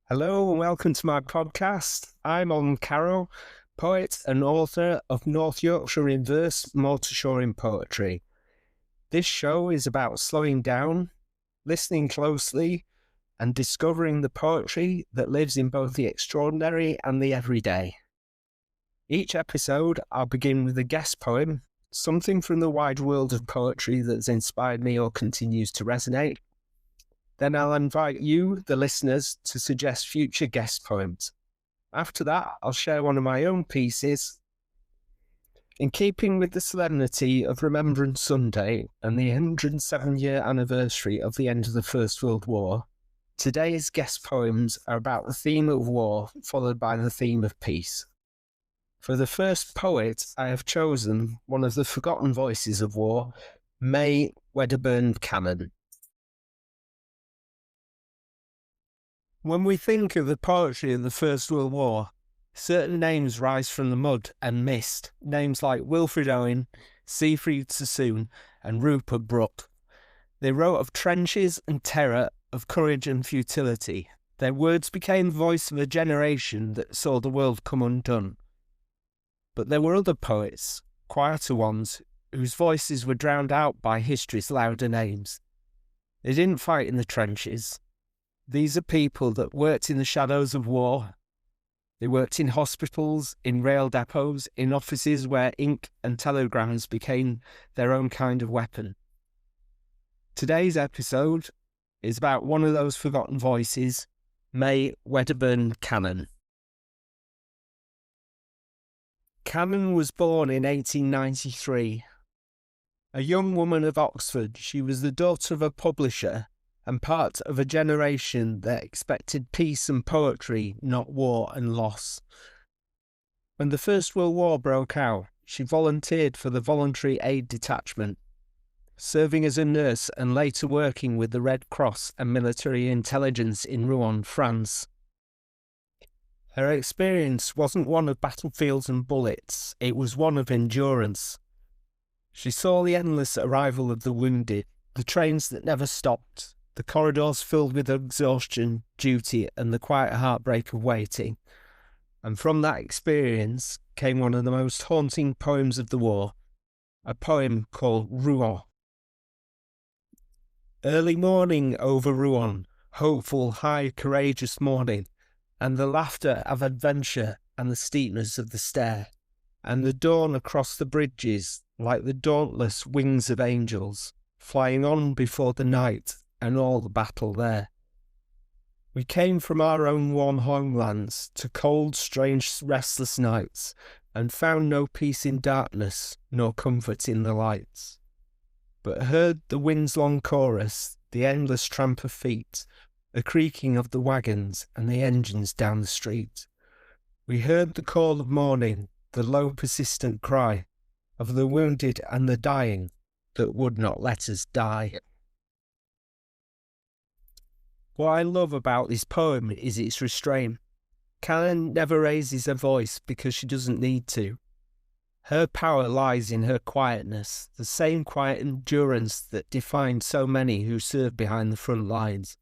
Hello and welcome to my podcast. I'm Alden Carrow, poet and author of North Yorkshire in Verse, Mortarshire in Poetry. This show is about slowing down, listening closely, and discovering the poetry that lives in both the extraordinary and the everyday. Each episode, I'll begin with a guest poem, something from the wide world of poetry that's inspired me or continues to resonate. Then I'll invite you, the listeners, to suggest future guest poems. After that, I'll share one of my own pieces. In keeping with the solemnity of Remembrance Sunday and the 107-year anniversary of the end of the First World War, today's guest poems are about the theme of war, followed by the theme of peace. For the first poet, I have chosen one of the forgotten voices of war, Wedderburn Cannan. When we think of the poetry of the First World War, certain names rise from the mud and mist, names like Wilfred Owen, Siegfried Sassoon, and Rupert Brooke. They wrote of trenches and terror, of courage and futility. Their words became the voice of a generation that saw the world come undone. But there were other poets, quieter ones, whose voices were drowned out by history's louder names. They didn't fight in the trenches. These are people that worked in the shadows of war. They worked in hospitals, in rail depots, in offices where ink and telegrams became their own kind of weapon. Today's episode is about one of those forgotten voices, Wedderburn Cannan. Cannan was born in 1893. A young woman of Oxford, she was the daughter of a publisher and part of a generation that expected peace and poetry, not war and loss. When the First World War broke out, she volunteered for the Voluntary Aid Detachment, serving as a nurse and later working with the Red Cross and military intelligence in Rouen, France. Her experience wasn't one of battlefields and bullets, it was one of endurance. She saw the endless arrival of the wounded, the trains that never stopped, the corridors filled with exhaustion, duty, and the quiet heartbreak of waiting. And from that experience came one of the most haunting poems of the war, a poem called Rouen. Early morning over Rouen, hopeful, high, courageous morning, and the laughter of adventure and the steepness of the stair, and the dawn across the bridges like the dauntless wings of angels, flying on before the night, and all the battle there. We came from our own warm homelands to cold, strange, restless nights, and found no peace in darkness, nor comfort in the lights. But heard the wind's long chorus, the endless tramp of feet, the creaking of the wagons and the engines down the street. We heard the call of morning, the low persistent cry of the wounded and the dying that would not let us die. What I love about this poem is its restraint. Cannan never raises her voice because she doesn't need to. Her power lies in her quietness, the same quiet endurance that defined so many who served behind the front lines.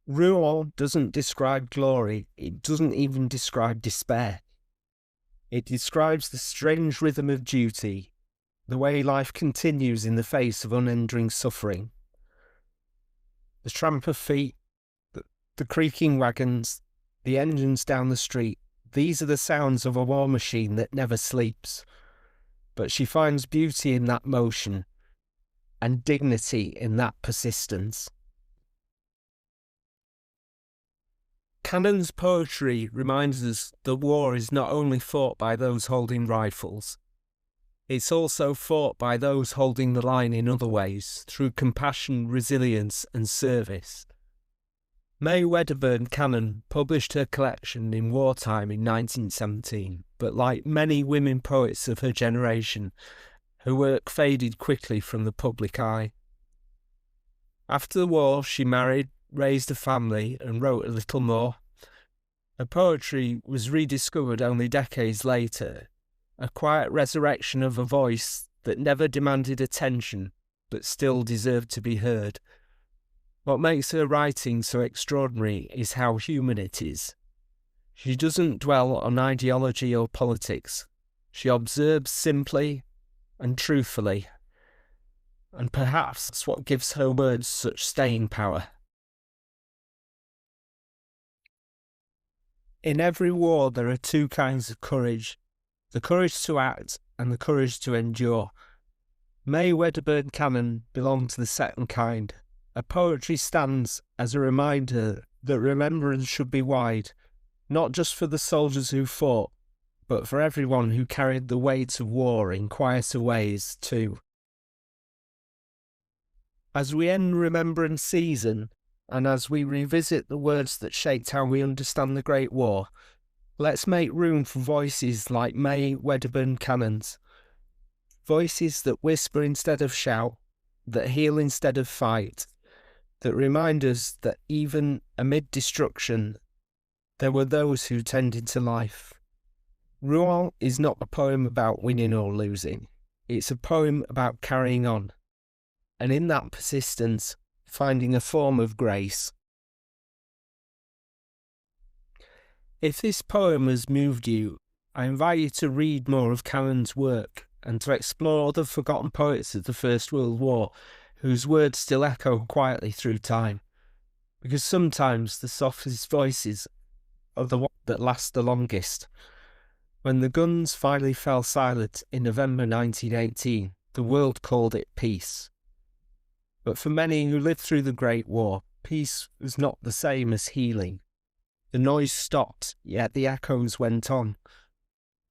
Rouen doesn't describe glory, it doesn't even describe despair. It describes the strange rhythm of duty, the way life continues in the face of unending suffering. The tramp of feet, the creaking wagons, the engines down the street, these are the sounds of a war machine that never sleeps. But she finds beauty in that motion, and dignity in that persistence. Cannan's poetry reminds us that war is not only fought by those holding rifles, it's also fought by those holding the line in other ways, through compassion, resilience and service. Wedderburn Cannan published her collection in wartime in 1917, but like many women poets of her generation, her work faded quickly from the public eye. After the war, she married, raised a family and wrote a little more. Her poetry was rediscovered only decades later, a quiet resurrection of a voice that never demanded attention but still deserved to be heard. What makes her writing so extraordinary is how human it is. She doesn't dwell on ideology or politics. She observes simply and truthfully, and perhaps that's what gives her words such staying power. In every war there are two kinds of courage, the courage to act and the courage to endure. May Wedderburn Cannan belonged to the second kind. Her poetry stands as a reminder that remembrance should be wide, not just for the soldiers who fought, but for everyone who carried the weight of war in quieter ways too. As we end Remembrance season, and as we revisit the words that shaped how we understand the Great War, let's make room for voices like May Wedderburn Cannan's. Voices that whisper instead of shout, that heal instead of fight, that remind us that even amid destruction, there were those who tended to life. Rouen is not a poem about winning or losing. It's a poem about carrying on, and in that persistence, finding a form of grace. If this poem has moved you, I invite you to read more of Cannan's work and to explore other forgotten poets of the First World War whose words still echo quietly through time, because sometimes the softest voices are the ones that last the longest. When the guns finally fell silent in November 1918, the world called it peace. But for many who lived through the Great War, peace was not the same as healing. The noise stopped, yet the echoes went on.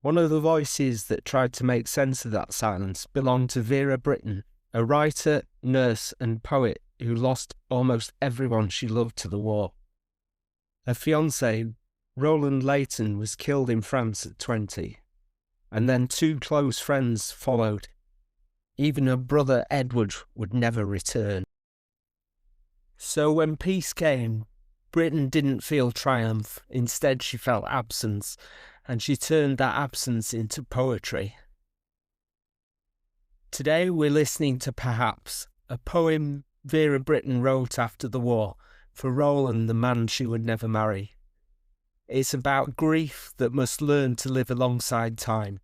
One of the voices that tried to make sense of that silence belonged to Vera Brittain, a writer, nurse and poet who lost almost everyone she loved to the war. Her fiancé, Roland Leighton, was killed in France at 20, and then two close friends followed. Even her brother Edward would never return. So when peace came, Britain didn't feel triumph. Instead, she felt absence, and she turned that absence into poetry. Today we're listening to Perhaps, a poem Vera Brittain wrote after the war for Roland, the man she would never marry. It's about grief that must learn to live alongside time,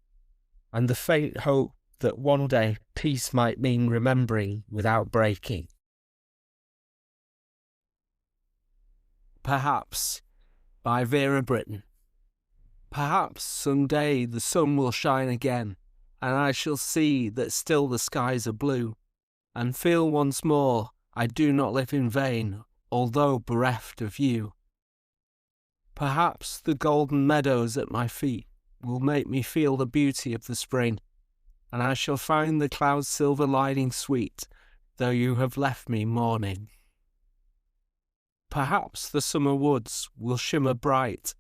and the faint hope that one day peace might mean remembering without breaking. Perhaps, by Vera Brittain. Perhaps someday the sun will shine again, and I shall see that still the skies are blue, and feel once more I do not live in vain, although bereft of you. Perhaps the golden meadows at my feet will make me feel the beauty of the spring, and I shall find the clouds' silver lining sweet, though you have left me mourning. Perhaps the summer woods will shimmer bright,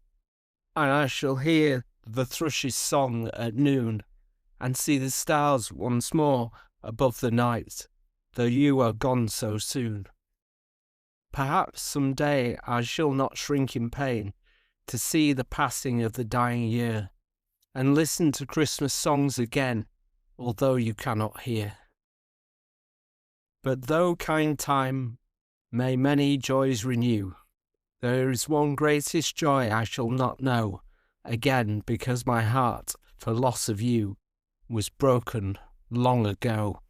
and I shall hear the thrush's song at noon, and see the stars once more above the night, though you are gone so soon. Perhaps some day I shall not shrink in pain to see the passing of the dying year, and listen to Christmas songs again, although you cannot hear. But though kind time may many joys renew, there is one greatest joy I shall not know again, because my heart, for loss of you, was broken long ago.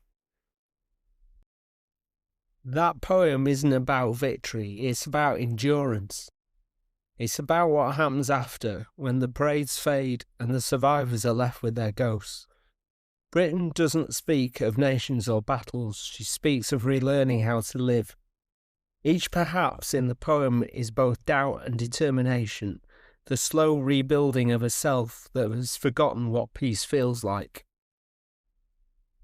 That poem isn't about victory, it's about endurance. It's about what happens after, when the parades fade and the survivors are left with their ghosts. Britain doesn't speak of nations or battles, she speaks of relearning how to live. Each perhaps in the poem is both doubt and determination, the slow rebuilding of a self that has forgotten what peace feels like.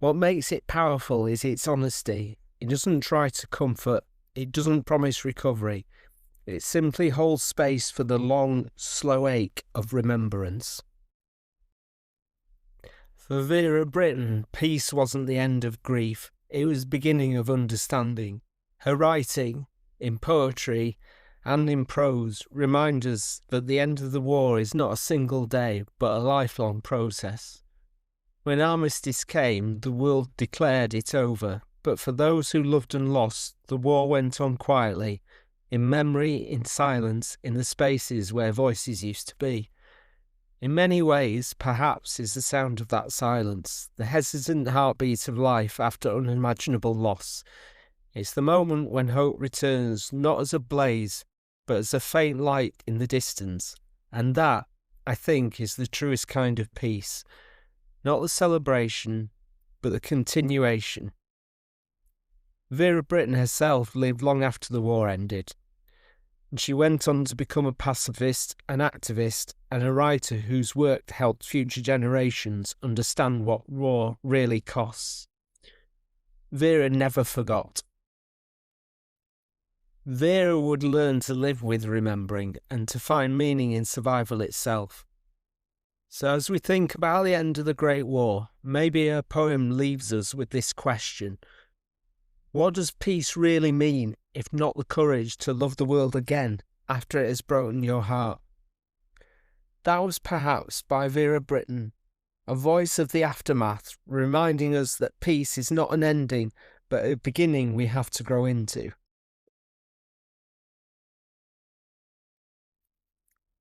What makes it powerful is its honesty. It doesn't try to comfort, it doesn't promise recovery. It simply holds space for the long, slow ache of remembrance. For Vera Brittain, peace wasn't the end of grief, it was the beginning of understanding. Her writing, in poetry and in prose, reminds us that the end of the war is not a single day, but a lifelong process. When armistice came, the world declared it over, but for those who loved and lost, the war went on quietly, in memory, in silence, in the spaces where voices used to be. In many ways, perhaps, is the sound of that silence, the hesitant heartbeat of life after unimaginable loss. It's the moment when hope returns, not as a blaze, but as a faint light in the distance. And that, I think, is the truest kind of peace. Not the celebration, but the continuation. Vera Brittain herself lived long after the war ended, and she went on to become a pacifist, an activist, and a writer whose work helped future generations understand what war really costs. Vera never forgot. Vera would learn to live with remembering and to find meaning in survival itself. So as we think about the end of the Great War, maybe her poem leaves us with this question. What does peace really mean, if not the courage to love the world again after it has broken your heart? That was perhaps by Vera Brittain, a voice of the aftermath, reminding us that peace is not an ending, but a beginning we have to grow into.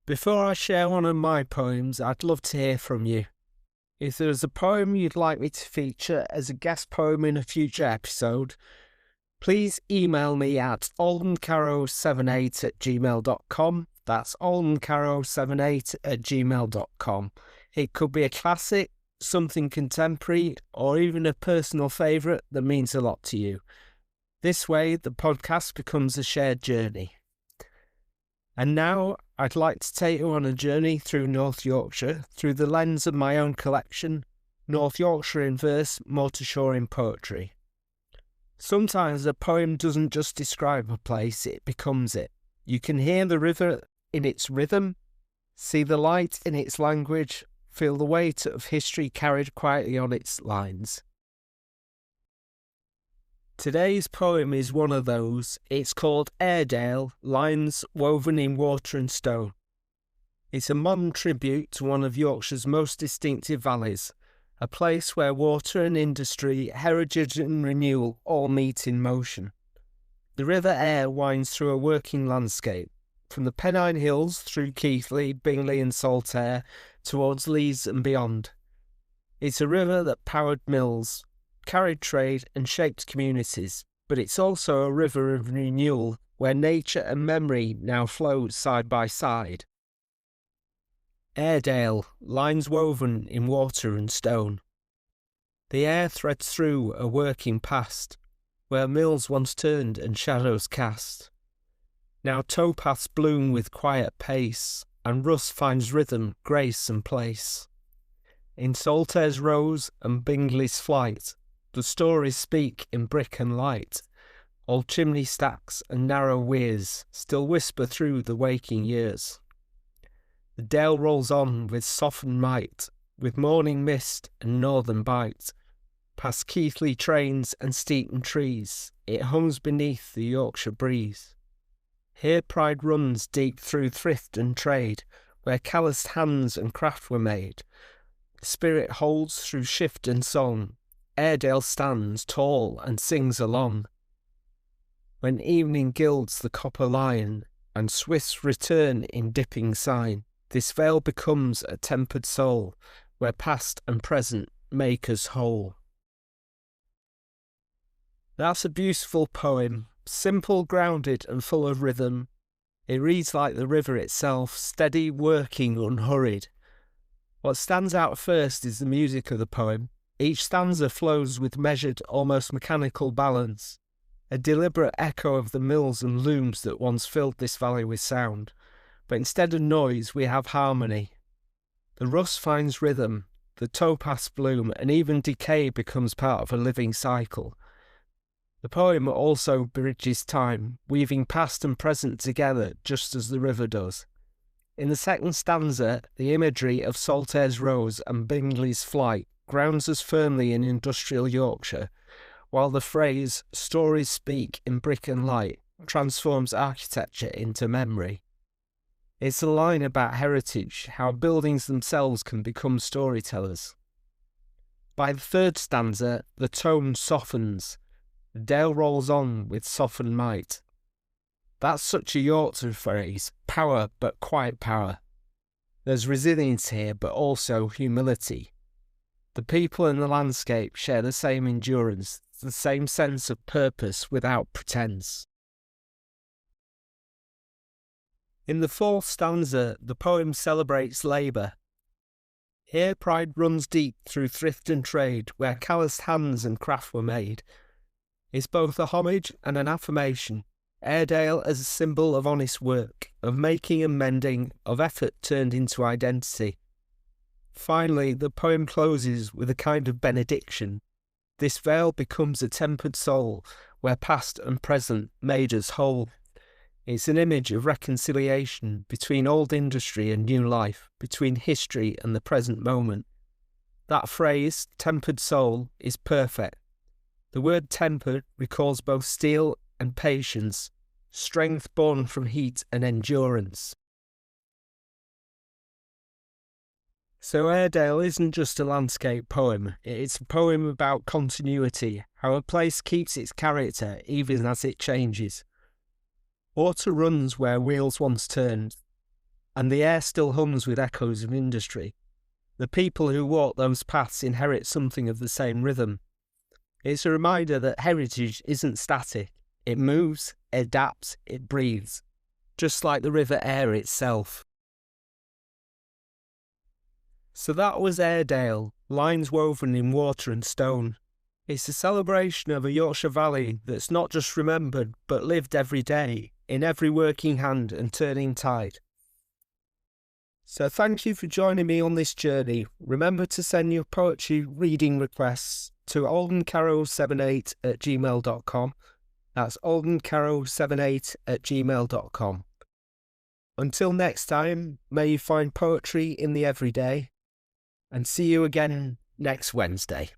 Before I share one of my poems, I'd love to hear from you. If there is a poem you'd like me to feature as a guest poem in a future episode, please email me at aldencarrow78@gmail.com. That's aldencarrow78@gmail.com. It could be a classic, something contemporary, or even a personal favourite that means a lot to you. This way, the podcast becomes a shared journey. And now, I'd like to take you on a journey through North Yorkshire through the lens of my own collection, North Yorkshire in Verse, Mortarshire in Poetry. Sometimes a poem doesn't just describe a place, it becomes it. You can hear the river in its rhythm, see the light in its language, feel the weight of history carried quietly on its lines. Today's poem is one of those. It's called Airedale, Lines Woven in Water and Stone. It's a modern tribute to one of Yorkshire's most distinctive valleys, a place where water and industry, heritage and renewal all meet in motion. The River Aire winds through a working landscape, from the Pennine Hills through Keighley, Bingley and Saltaire, towards Leeds and beyond. It's a river that powered mills, carried trade and shaped communities, but it's also a river of renewal where nature and memory now flow side by side. Airedale, lines woven in water and stone. The Aire threads through a working past, where mills once turned and shadows cast. Now towpaths bloom with quiet pace, and rust finds rhythm, grace and place. In Saltaire's rose and Bingley's flight, the stories speak in brick and light. Old chimney stacks and narrow weirs still whisper through the waking years. The dale rolls on with softened might, with morning mist and northern bite. Past Keighley trains and Steeton trees, it hums beneath the Yorkshire breeze. Here pride runs deep through thrift and trade, where calloused hands and craft were made. The spirit holds through shift and song. Airedale stands tall and sings along. When evening gilds the copper line, and Swifts return in dipping sign, this vale becomes a tempered soul, where past and present make us whole. That's a beautiful poem, simple, grounded and full of rhythm. It reads like the river itself, steady, working, unhurried. What stands out first is the music of the poem. Each stanza flows with measured, almost mechanical balance, a deliberate echo of the mills and looms that once filled this valley with sound. But instead of noise, we have harmony. The rust finds rhythm, the towpaths bloom, and even decay becomes part of a living cycle. The poem also bridges time, weaving past and present together just as the river does. In the second stanza, the imagery of Saltaire's rose and Bingley's flight grounds us firmly in industrial Yorkshire, while the phrase "stories speak in brick and light" transforms architecture into memory. It's a line about heritage, how buildings themselves can become storytellers. By the third stanza, the tone softens. The dale rolls on with softened might. That's such a Yorkshire phrase, power but quiet power. There's resilience here but also humility. The people and the landscape share the same endurance, the same sense of purpose without pretense. In the fourth stanza, the poem celebrates labour. Here pride runs deep through thrift and trade, where calloused hands and craft were made. It's both a homage and an affirmation. Airedale as a symbol of honest work, of making and mending, of effort turned into identity. Finally, the poem closes with a kind of benediction. This vale becomes a tempered soul, where past and present made us whole. It's an image of reconciliation between old industry and new life, between history and the present moment. That phrase, tempered soul, is perfect. The word tempered recalls both steel and patience, strength born from heat and endurance. So Airedale isn't just a landscape poem, it's a poem about continuity, how a place keeps its character even as it changes. Water runs where wheels once turned, and the air still hums with echoes of industry. The people who walk those paths inherit something of the same rhythm. It's a reminder that heritage isn't static. It moves, it adapts, it breathes, just like the river Aire itself. So that was Airedale, lines woven in water and stone. It's a celebration of a Yorkshire valley that's not just remembered, but lived every day, in every working hand and turning tide. So thank you for joining me on this journey. Remember to send your poetry reading requests to aldencarrow78@gmail.com. That's aldencarrow78@gmail.com. Until next time, may you find poetry in the everyday, and see you again next Wednesday.